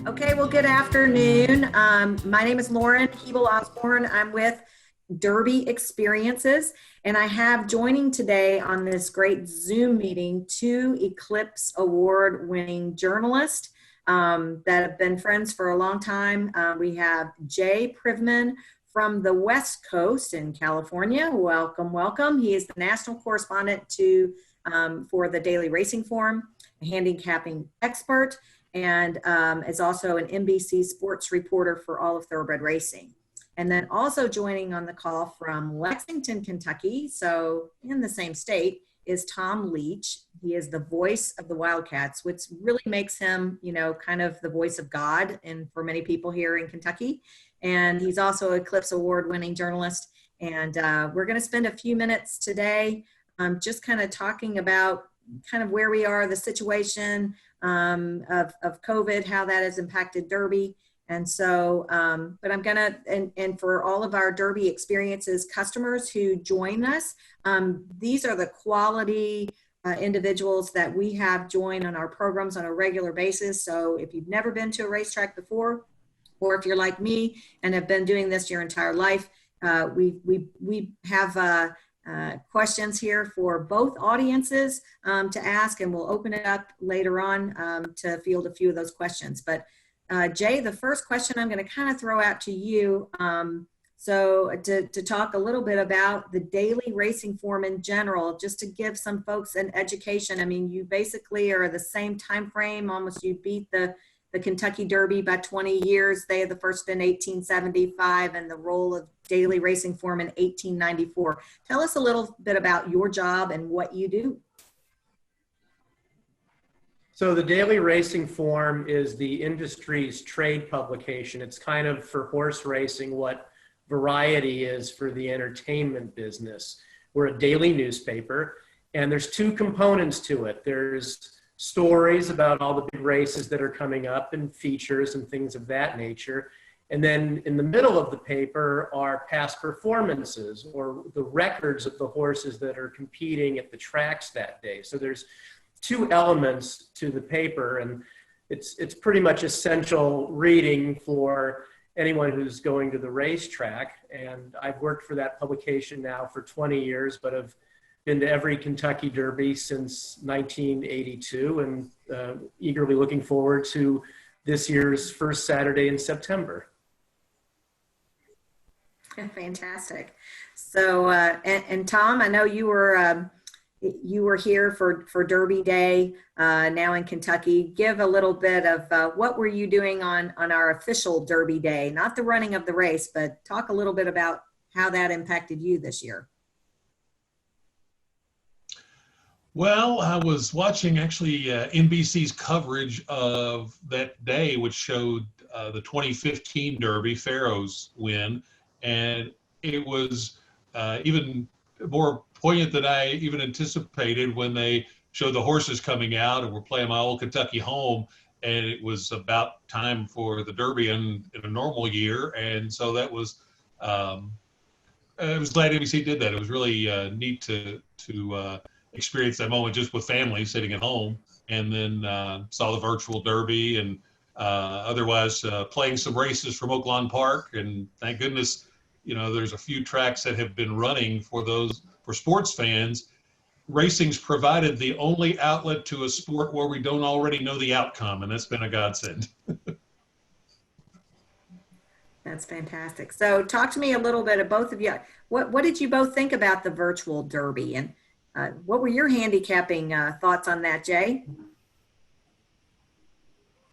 Okay, well, good afternoon. My name is Lauren Hebel Osborne. I'm with Derby Experiences, and I have joining today on this great Zoom meeting two Eclipse Award winning journalists that have been friends for a long time. We have Jay Privman from the West Coast in California. Welcome, welcome. He is the national correspondent for the Daily Racing Form, a handicapping expert, and is also an NBC sports reporter for all of thoroughbred racing. And then also joining on the call from Lexington, Kentucky, so in the same state, is Tom Leach. He is the voice of the Wildcats, which really makes him, you know, kind of the voice of God and for many people here in Kentucky. And he's also an Eclipse Award-winning journalist. And we're going to spend a few minutes today just kind of talking about kind of where we are, the situation of COVID, how that has impacted Derby. And so, but I'm gonna, and for all of our Derby Experiences customers who join us, these are the quality individuals that we have join on our programs on a regular basis. So if you've never been to a racetrack before, or if you're like me and have been doing this your entire life, we have questions here for both audiences to ask, and we'll open it up later on to field a few of those questions. But Jay, the first question I'm going to kind of throw out to you. So to talk a little bit about the daily racing form in general, just to give some folks an education. I mean, you basically are the same time frame, almost. You beat the Kentucky Derby by 20 years. They had the first in 1875 and the role of daily racing form in 1894. Tell us a little bit about your job and what you do. So the Daily Racing Form is the industry's trade publication. It's kind of for horse racing what Variety is for the entertainment business. We're a daily newspaper, and there's two components to it. There's stories about all the big races that are coming up and features and things of that nature. And then in the middle of the paper are past performances or the records of the horses that are competing at the tracks that day. So there's two elements to the paper, and it's pretty much essential reading for anyone who's going to the racetrack. And I've worked for that publication now for 20 years, but have been to every Kentucky Derby since 1982, and eagerly looking forward to this year's first Saturday in September. Fantastic. So, and Tom, I know you were here for Derby Day now in Kentucky. Give a little bit of what were you doing on our official Derby Day, not the running of the race, but talk a little bit about how that impacted you this year. Well, I was watching actually NBC's coverage of that day, which showed the 2015 Derby, Pharaoh's win, and it was even more poignant than I even anticipated when they showed the horses coming out and we're playing My Old Kentucky Home, and it was about time for the Derby in a normal year, and so that was I was glad NBC did that. It was really neat to experience that moment just with family sitting at home, and then saw the virtual Derby, and otherwise playing some races from Oaklawn Park. And thank goodness, you know, there's a few tracks that have been running for sports fans. Racing's provided the only outlet to a sport where we don't already know the outcome, and that's been a godsend. That's fantastic. So talk to me a little bit of both of you. What did you both think about the virtual Derby, and what were your handicapping thoughts on that, Jay?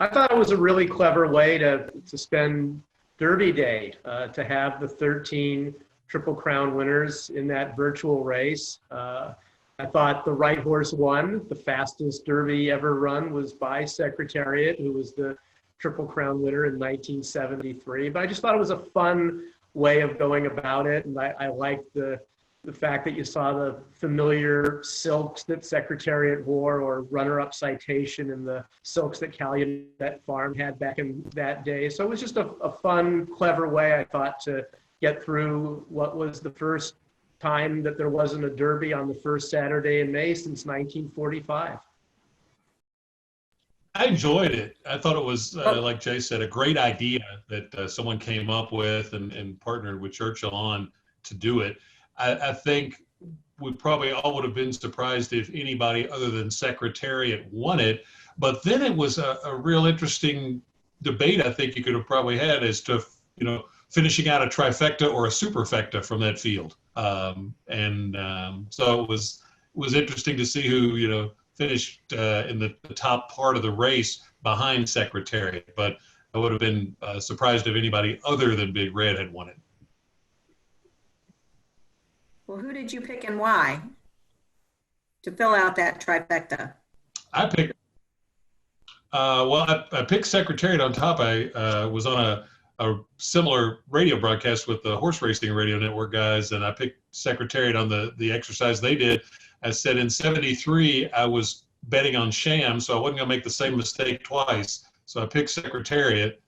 I thought it was a really clever way to spend Derby Day, to have the 13 Triple Crown winners in that virtual race. I thought the right horse won. The fastest Derby ever run was by Secretariat, who was the Triple Crown winner in 1973. But I just thought it was a fun way of going about it, and I liked the fact that you saw the familiar silks that Secretariat wore, or runner-up Citation, and the silks that Calumet Farm had back in that day. So it was just a fun, clever way, I thought, to get through what was the first time that there wasn't a Derby on the first Saturday in May since 1945. I enjoyed it. I thought it was, like Jay said, a great idea that someone came up with and partnered with Churchill on to do it. I think we probably all would have been surprised if anybody other than Secretariat won it. But then it was a real interesting debate I think you could have probably had as to, finishing out a trifecta or a superfecta from that field. So it was interesting to see who, finished in the top part of the race behind Secretariat. But I would have been surprised if anybody other than Big Red had won it. Well, who did you pick and why to fill out that trifecta? I picked Secretariat on top. I was on a similar radio broadcast with the Horse Racing Radio Network guys, and I picked Secretariat on the exercise they did. I said in '73 I was betting on Sham, so I wasn't going to make the same mistake twice. So I picked Secretariat,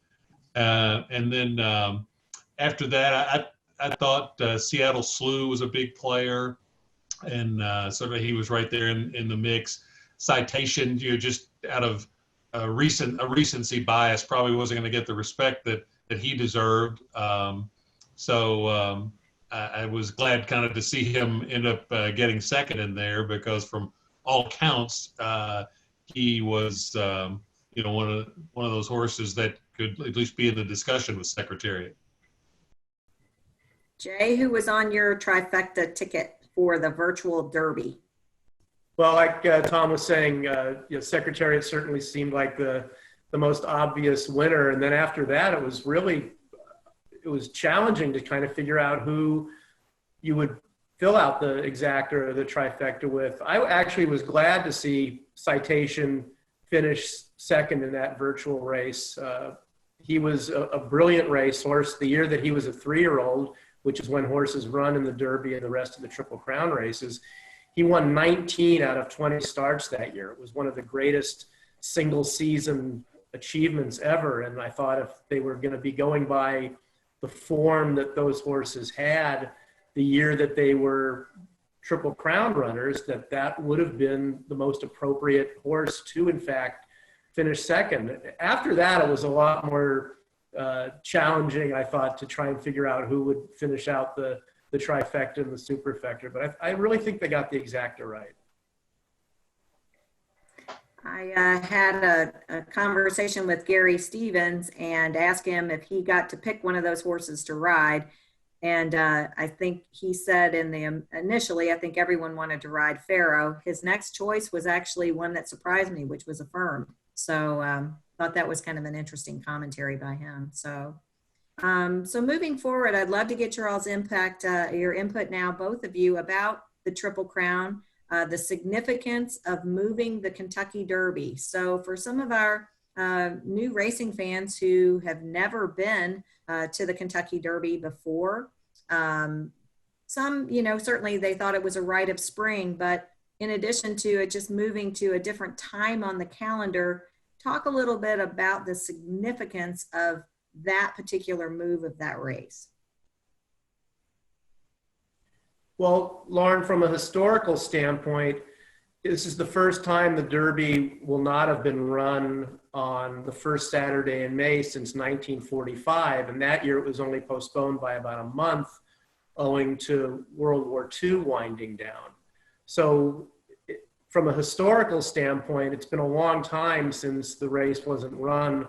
and then after that, I thought Seattle Slew was a big player, and so he was right there in the mix. Citation, just out of recency bias, probably wasn't going to get the respect that he deserved. I was glad kind of to see him end up getting second in there, because from all counts, he was one of those horses that could at least be in the discussion with Secretariat. Jay, who was on your trifecta ticket for the virtual Derby? Well, like Tom was saying, Secretariat certainly seemed like the most obvious winner. And then after that, it was challenging to kind of figure out who you would fill out the exacta or the trifecta with. I actually was glad to see Citation finish second in that virtual race. He was a brilliant racehorse. The year that he was a 3-year-old, which is when horses run in the Derby and the rest of the Triple Crown races, he won 19 out of 20 starts that year. It was one of the greatest single season achievements ever. And I thought if they were going to be going by the form that those horses had the year that they were Triple Crown runners, that would have been the most appropriate horse to, in fact, finish second. After that, it was a lot more challenging, I thought, to try and figure out who would finish out the trifecta and the superfecta. But I really think they got the exacta right. I had a conversation with Gary Stevens and asked him if he got to pick one of those horses to ride. And I think he said initially, I think everyone wanted to ride Pharaoh. His next choice was actually one that surprised me, which was Affirmed. So thought that was kind of an interesting commentary by him. So moving forward, I'd love to get your all's your input now, both of you, about the Triple Crown, the significance of moving the Kentucky Derby. So for some of our new racing fans who have never been to the Kentucky Derby before, some, certainly they thought it was a rite of spring, but in addition to it just moving to a different time on the calendar, talk a little bit about the significance of that particular move of that race. Well, Lauren, from a historical standpoint, this is the first time the Derby will not have been run on the first Saturday in May since 1945. And that year it was only postponed by about a month owing to World War II winding down. So from a historical standpoint, it's been a long time since the race wasn't run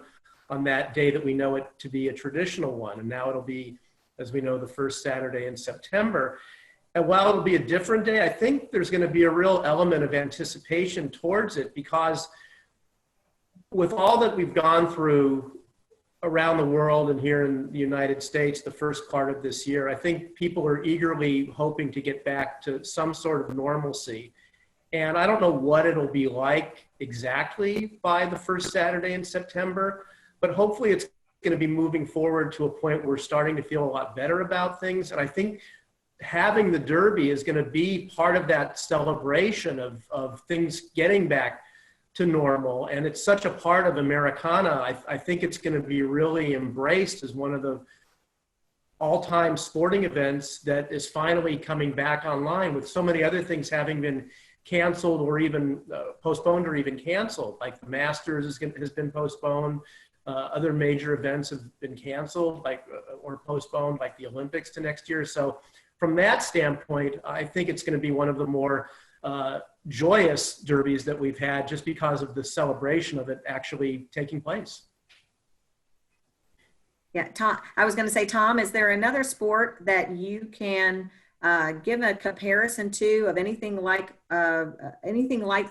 on that day that we know it to be a traditional one. And now it'll be, as we know, the first Saturday in September. And while it'll be a different day, I think there's going to be a real element of anticipation towards it, because with all that we've gone through around the world and here in the United States, the first part of this year, I think people are eagerly hoping to get back to some sort of normalcy. And I don't know what it'll be like exactly by the first Saturday in September, but hopefully it's going to be moving forward to a point where we're starting to feel a lot better about things. And I think having the Derby is going to be part of that celebration of things getting back to normal. And it's such a part of Americana. I think it's going to be really embraced as one of the all-time sporting events that is finally coming back online, with so many other things having been canceled or even postponed or even canceled. Like the Masters has been postponed. Other major events have been canceled, or postponed, like the Olympics to next year. So from that standpoint, I think it's going to be one of the more joyous derbies that we've had, just because of the celebration of it actually taking place. Yeah, Tom, I was going to say, Tom, is there another sport that you can give a comparison to of anything like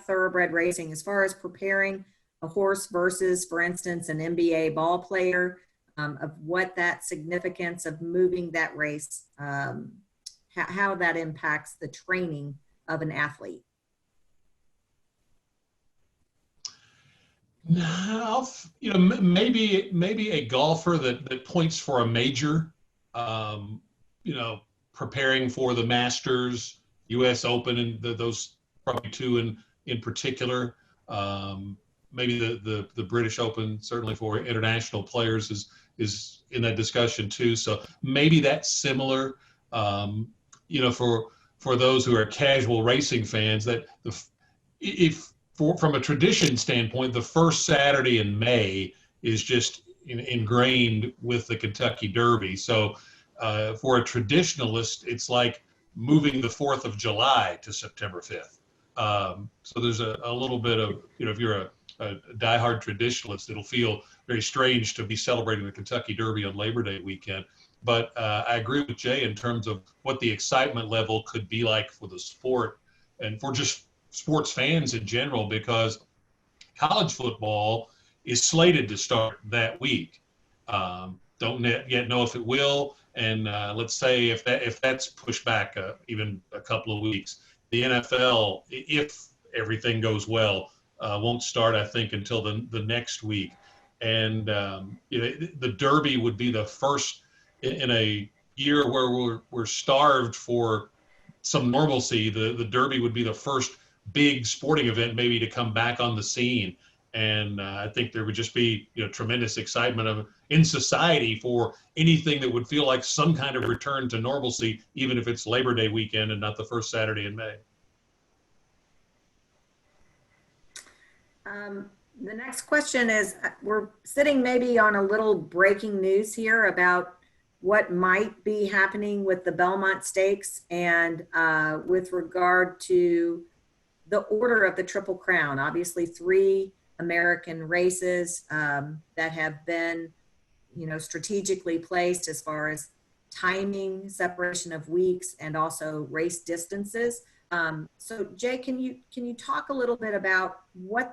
thoroughbred racing, as far as preparing a horse versus, for instance, an NBA ball player, of what that significance of moving that race, how that impacts the training of an athlete? No, maybe a golfer that points for a major, preparing for the Masters, U.S. Open, and those probably two in particular. Maybe the British Open, certainly for international players, is in that discussion too. So maybe that's similar. For those who are casual racing fans, that from a tradition standpoint, the first Saturday in May is just ingrained with the Kentucky Derby. So for a traditionalist, it's like moving the 4th of July to September 5th. So there's a little bit of, if you're a diehard traditionalist, it'll feel very strange to be celebrating the Kentucky Derby on Labor Day weekend. But I agree with Jay in terms of what the excitement level could be like for the sport and for just sports fans in general, because college football is slated to start that week. Don't yet know if it will. And let's say if that's pushed back even a couple of weeks, the NFL, if everything goes well, won't start, I think, until the next week. And the Derby would be the first in a year where we're starved for some normalcy. The Derby would be the first big sporting event maybe to come back on the scene. And I think there would just be tremendous excitement in society for anything that would feel like some kind of return to normalcy, even if it's Labor Day weekend and not the first Saturday in May. The next question is, we're sitting maybe on a little breaking news here about what might be happening with the Belmont Stakes and with regard to the order of the Triple Crown. Obviously, 3 American races that have been, strategically placed as far as timing, separation of weeks, and also race distances. So Jay, can you talk a little bit about what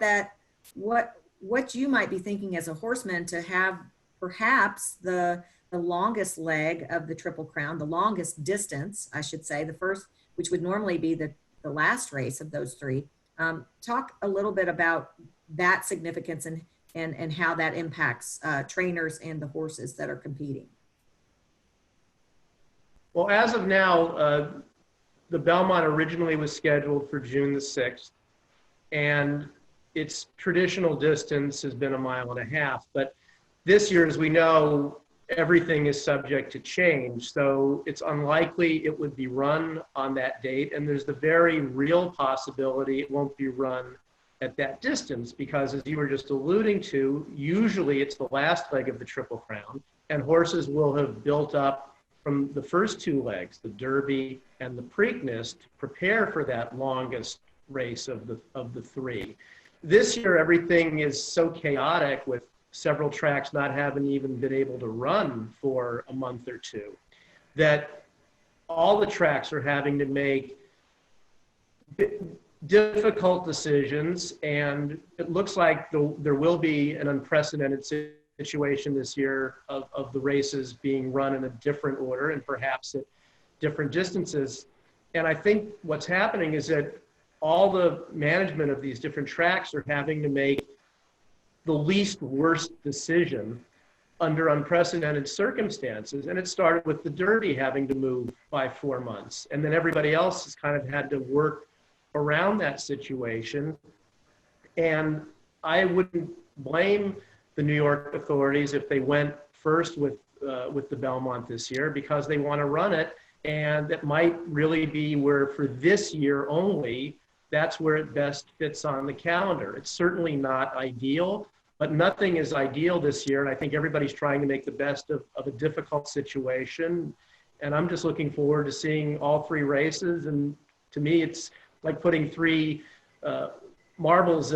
you might be thinking as a horseman to have perhaps the longest leg of the Triple Crown, the longest distance, I should say, the first, which would normally be the last race of those 3. Talk a little bit about that significance and how that impacts trainers and the horses that are competing. Well, as of now, the Belmont originally was scheduled for June the 6th, and its traditional distance has been 1.5 miles. But this year, as we know, everything is subject to change. So it's unlikely it would be run on that date. And there's the very real possibility it won't be run at that distance, because as you were just alluding to, usually it's the last leg of the Triple Crown, and horses will have built up from the first 2 legs, the Derby and the Preakness, to prepare for that longest race of the 3. This year, everything is so chaotic, with several tracks not having even been able to run for a month or 2, that all the tracks are having to make difficult decisions. And it looks like there will be an unprecedented situation this year of the races being run in a different order and perhaps at different distances. And I think what's happening is that all the management of these different tracks are having to make the least worst decision under unprecedented circumstances. And it started with the Derby having to move by 4 months. And then everybody else has kind of had to work around that situation. And I wouldn't blame the New York authorities if they went first with the Belmont this year, because they want to run it. And it might really be where, for this year only, that's where it best fits on the calendar. It's certainly not ideal, but nothing is ideal this year. And I think everybody's trying to make the best of a difficult situation. And I'm just looking forward to seeing all three races. And to me, it's like putting three marbles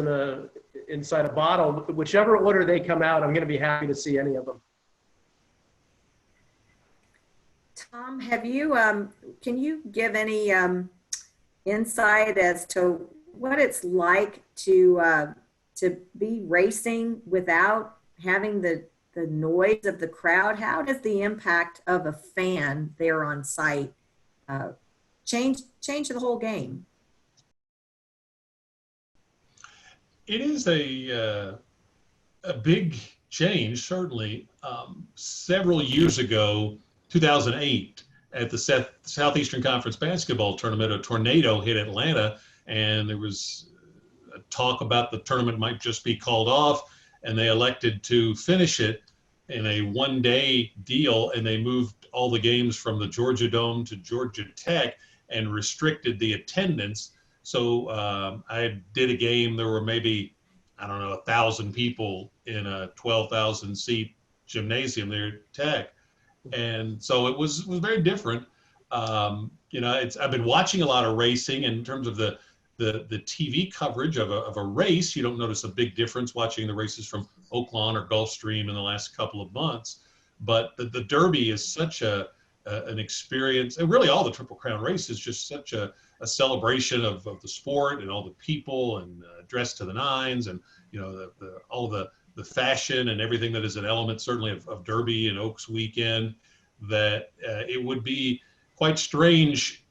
inside a bottle. Whichever order they come out, I'm going to be happy to see any of them. Tom, have you, can you give any insight as to what it's like to be racing without having the noise of the crowd? How does the impact of a fan there on site change the whole game? It is a big change, certainly. Several years ago, 2008, at the Southeastern Conference basketball tournament, a tornado hit Atlanta, and there was a talk about the tournament might just be called off, and they elected to finish it in a one-day deal, and they moved all the games from the Georgia Dome to Georgia Tech and restricted the attendance. So I did a game, there were maybe, I don't know, 1,000 people in a 12,000 seat gymnasium there at Tech. And so it was very different. You know, I've been watching a lot of racing in terms of the TV coverage of a race. You don't notice a big difference watching the races from Oaklawn or Gulfstream in the last couple of months. But the Derby is such an experience, and really all the Triple Crown race is just such a celebration of the sport and all the people and dressed to the nines, and you know all the fashion and everything that is an element certainly of Derby and Oaks weekend, that it would be quite strange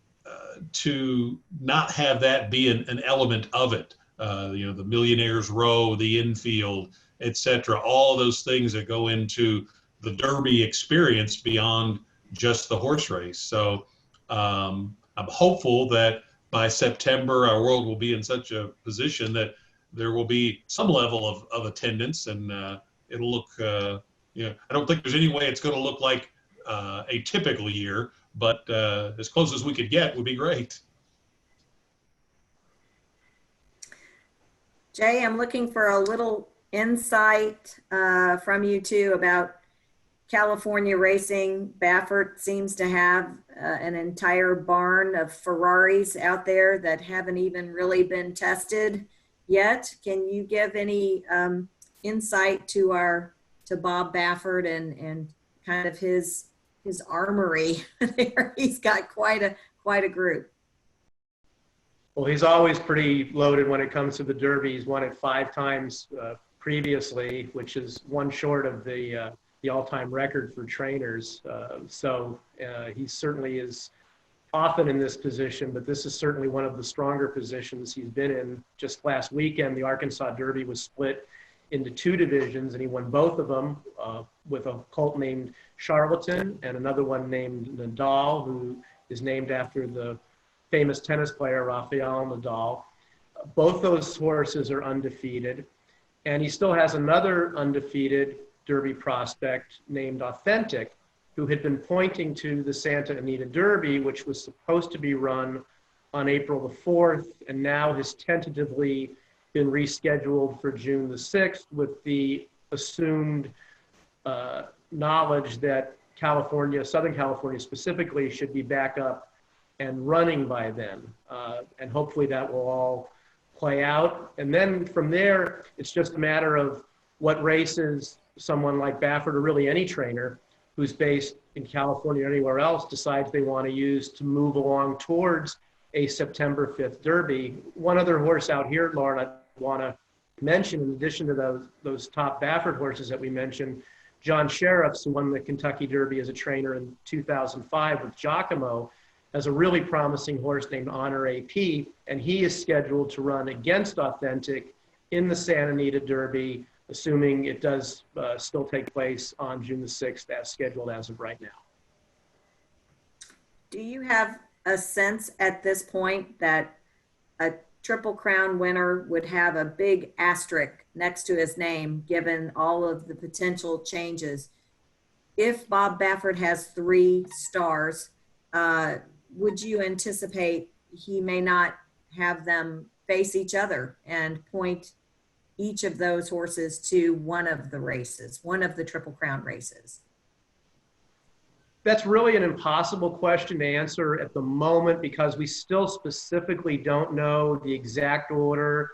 to not have that be an element of it. You know, the Millionaires Row, the infield, etc. All those things that go into the Derby experience beyond just the horse race. So I'm hopeful that by September our world will be in such a position that there will be some level of attendance, and it'll look, you know, I don't think there's any way it's going to look like a typical year, but as close as we could get would be great. Jay, I'm looking for a little insight from you too about California racing. Baffert seems to have an entire barn of Ferraris out there that haven't even really been tested yet. Can you give any insight to Bob Baffert and kind of his armory there? He's got quite a group. Well, he's always pretty loaded when it comes to the Derby. He's won it 5 times previously, which is one short of the all-time record for trainers. So he certainly is often in this position, but this is certainly one of the stronger positions he's been in. Just last weekend, the Arkansas Derby was split into 2 divisions, and he won both of them with a colt named Charlatan and another one named Nadal, who is named after the famous tennis player Rafael Nadal. Both those horses are undefeated, and he still has another undefeated Derby prospect named Authentic, who had been pointing to the Santa Anita Derby, which was supposed to be run on April the 4th, and now has tentatively been rescheduled for June the 6th with the assumed knowledge that California, Southern California specifically, should be back up and running by then. And hopefully that will all play out. And then from there, it's just a matter of what races someone like Baffert, or really any trainer who's based in California or anywhere else, decides they want to use to move along towards a September 5th Derby. One other horse out here, Lauren, I want to mention, in addition to those top Baffert horses that we mentioned, John Sheriffs, who won the Kentucky Derby as a trainer in 2005 with Giacomo, has a really promising horse named Honor AP, and he is scheduled to run against Authentic in the Santa Anita Derby, assuming it does still take place on June the 6th as scheduled as of right now. Do you have a sense at this point that a Triple Crown winner would have a big asterisk next to his name, given all of the potential changes? If Bob Baffert has 3 stars, would you anticipate he may not have them face each other and point each of those horses to one of the races, one of the Triple Crown races? That's really an impossible question to answer at the moment because we still specifically don't know the exact order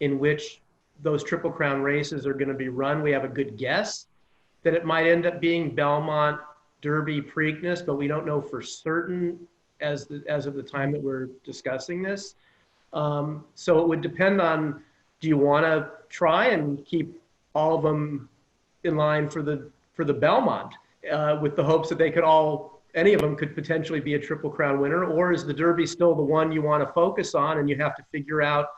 in which those Triple Crown races are going to be run. We have a good guess that it might end up being Belmont, Derby, Preakness, but we don't know for certain as of the time that we're discussing this. So it would depend on, do you want to try and keep all of them in line for the Belmont with the hopes that they could any of them could potentially be a Triple Crown winner, or is the Derby still the one you want to focus on and you have to figure out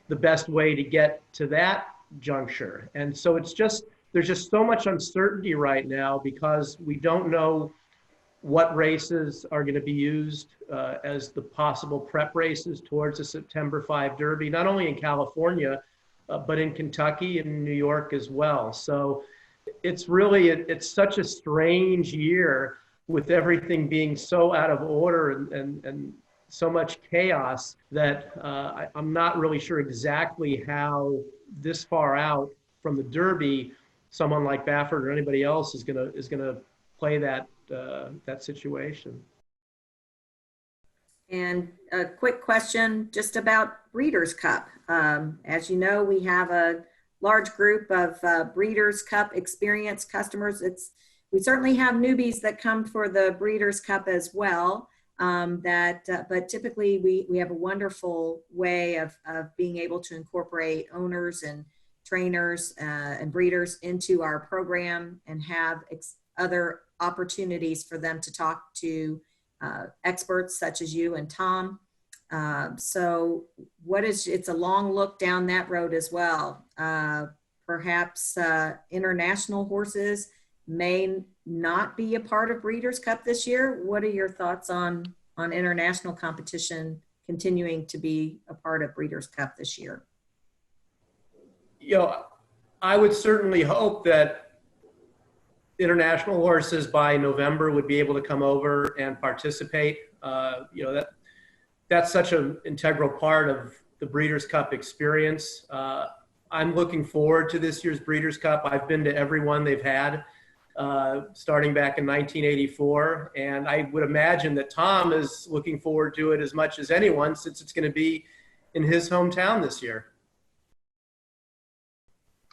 the best way to get to that juncture? And so there's just so much uncertainty right now because we don't know what races are going to be used as the possible prep races towards the September 5 Derby, not only in California, but in Kentucky and New York as well. So it's such a strange year with everything being so out of order and so much chaos that I'm not really sure exactly how this far out from the Derby someone like Baffert or anybody else is gonna play that situation. And a quick question just about Breeders' Cup. As you know, we have a large group of Breeders' Cup experienced customers. We certainly have newbies that come for the Breeders' Cup as well. But typically we have a wonderful way of being able to incorporate owners and trainers and breeders into our program and have other opportunities for them to talk to experts such as you and Tom. So it's a long look down that road as well. Perhaps international horses may not be a part of Breeders' Cup this year. What are your thoughts on international competition continuing to be a part of Breeders' Cup this year? I would certainly hope that international horses by November would be able to come over and participate. That's such an integral part of the Breeders' Cup experience. I'm looking forward to this year's Breeders' Cup. I've been to every one they've had, starting back in 1984. And I would imagine that Tom is looking forward to it as much as anyone since it's going to be in his hometown this year.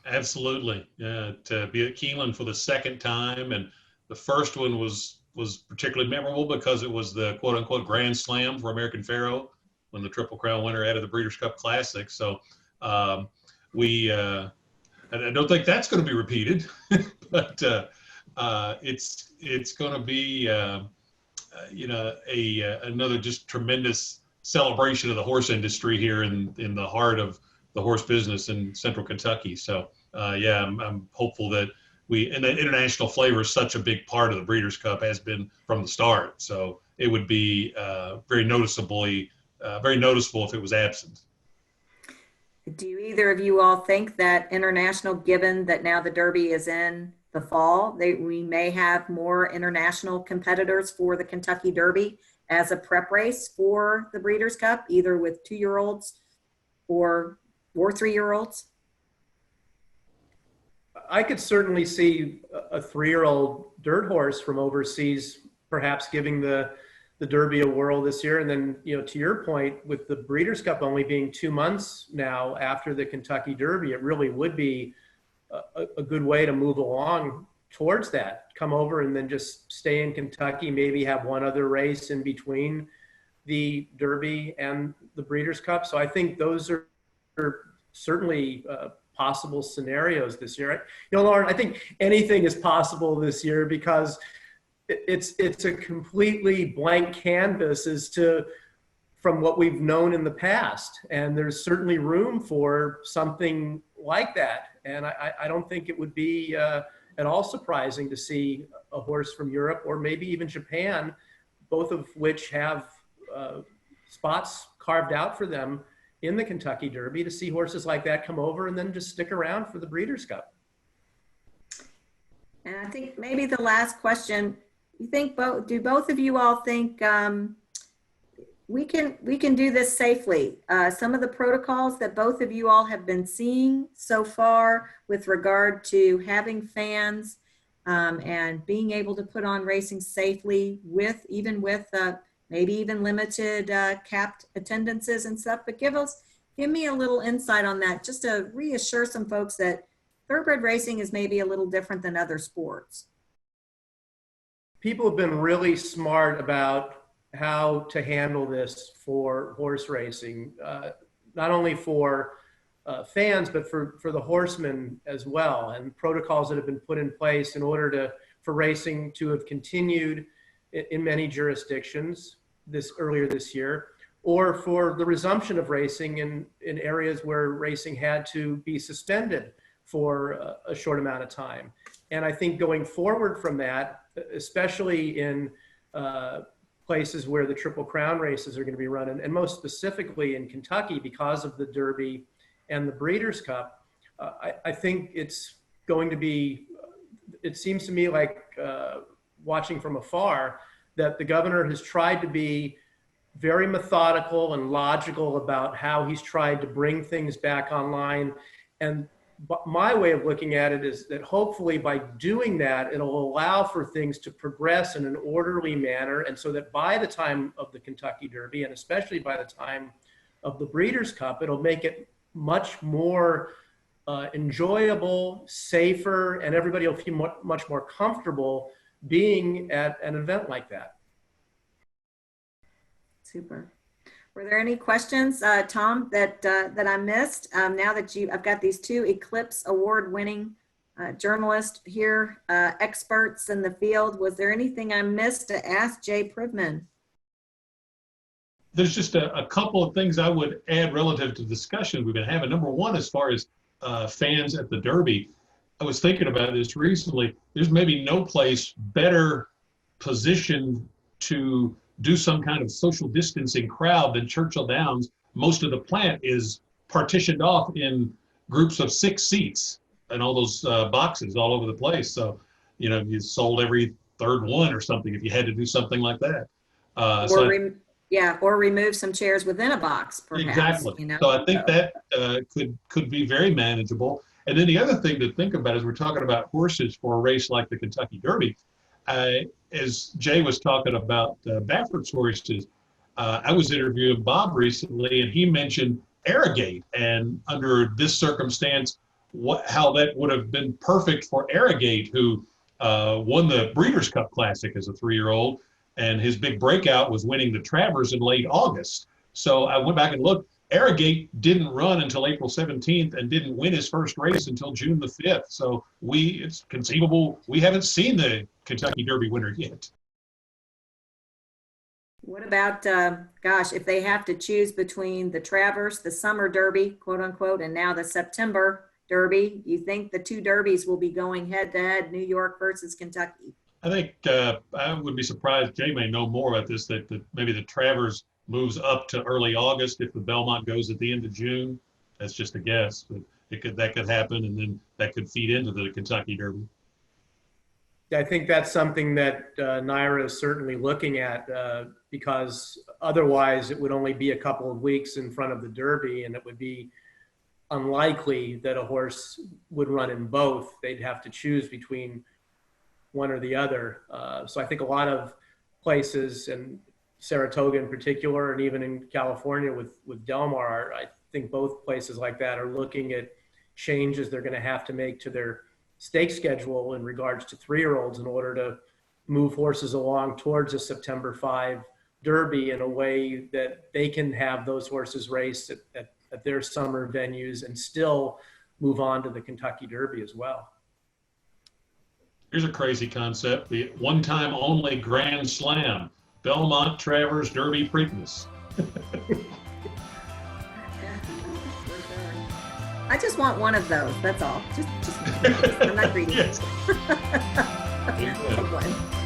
Absolutely. Yeah, to be at Keeneland for the second time. And the first one was particularly memorable because it was the quote unquote Grand Slam for American Pharoah when the Triple Crown winner added the Breeders' Cup Classic. So I don't think that's going to be repeated, but it's going to be another just tremendous celebration of the horse industry here in the heart of the horse business in Central Kentucky. So I'm hopeful that and that international flavor is such a big part of the Breeders' Cup, has been from the start. So it would be very noticeable if it was absent. Do either of you all think that international, given that now the Derby is in the fall, we may have more international competitors for the Kentucky Derby as a prep race for the Breeders' Cup, either with 2-year-olds or 3-year-olds? I could certainly see a 3-year-old dirt horse from overseas perhaps giving the Derby a whirl this year. And then, to your point, with the Breeders' Cup only being 2 months now after the Kentucky Derby, it really would be a good way to move along towards that. Come over and then just stay in Kentucky, maybe have one other race in between the Derby and the Breeders' Cup. So I think those are certainly possible scenarios this year. Lauren, I think anything is possible this year because it's a completely blank canvas from what we've known in the past. And there's certainly room for something like that. And I don't think it would be at all surprising to see a horse from Europe or maybe even Japan, both of which have spots carved out for them in the Kentucky Derby, to see horses like that come over and then just stick around for the Breeders' Cup. And I think maybe the last question, do both of you all think we can do this safely. Some of the protocols that both of you all have been seeing so far with regard to having fans and being able to put on racing safely with maybe even limited capped attendances and stuff. But give me a little insight on that, just to reassure some folks that thoroughbred racing is maybe a little different than other sports. People have been really smart about how to handle this for horse racing, not only for fans, but for the horsemen as well, and protocols that have been put in place in order for racing to have continued in many jurisdictions earlier this year, or for the resumption of racing in areas where racing had to be suspended for a short amount of time. And I think going forward from that, especially in places where the Triple Crown races are going to be run, and most specifically in Kentucky because of the Derby and the Breeders' Cup, I think it's going to be, it seems to me like watching from afar, that the governor has tried to be very methodical and logical about how he's tried to bring things back online. And my way of looking at it is that hopefully by doing that, it'll allow for things to progress in an orderly manner. And so that by the time of the Kentucky Derby, and especially by the time of the Breeders' Cup, it'll make it much more enjoyable, safer, and everybody will feel much more comfortable being at an event like that. Super. Were there any questions, Tom, that I missed? Now that I've got these two Eclipse award-winning journalists here, experts in the field, was there anything I missed to ask Jay Privman? There's just a couple of things I would add relative to the discussion we've been having. Number one, as far as fans at the Derby, I was thinking about this recently. There's maybe no place better positioned to do some kind of social distancing crowd than Churchill Downs. Most of the plant is partitioned off in groups of 6 seats and all those boxes all over the place. So, you know, you sold every third one or something if you had to do something like that. Or remove some chairs within a box, perhaps. Exactly. You know? So I think that could be very manageable. And then the other thing to think about is we're talking about horses for a race like the Kentucky Derby. As Jay was talking about Baffert's horses, I was interviewing Bob recently, and he mentioned Arrogate, and under this circumstance, how that would have been perfect for Arrogate, who won the Breeders' Cup Classic as a 3-year-old, and his big breakout was winning the Travers in late August. So I went back and looked. Arrogate didn't run until April 17th and didn't win his first race until June the 5th. So it's conceivable we haven't seen the Kentucky Derby winner yet. What about, if they have to choose between the Travers, the summer Derby, quote unquote, and now the September Derby, you think the two Derbies will be going head to head, New York versus Kentucky? I think I would be surprised, Jay may know more about this, that maybe the Travers moves up to early August if the Belmont goes at the end of June. That's just a guess, but that could happen, and then that could feed into the Kentucky Derby. I think that's something that NYRA is certainly looking at because otherwise it would only be a couple of weeks in front of the Derby, and it would be unlikely that a horse would run in both. They'd have to choose between one or the other. So I think a lot of places, and Saratoga in particular, and even in California with Del Mar, I think both places like that are looking at changes they're going to have to make to their stake schedule in regards to 3-year-olds in order to move horses along towards a September 5 Derby in a way that they can have those horses raced at their summer venues and still move on to the Kentucky Derby as well. Here's a crazy concept: the one-time only Grand Slam, Belmont, Travers, Derby, Preakness. I just want one of those. That's all. Just I'm not greedy. Yes. One.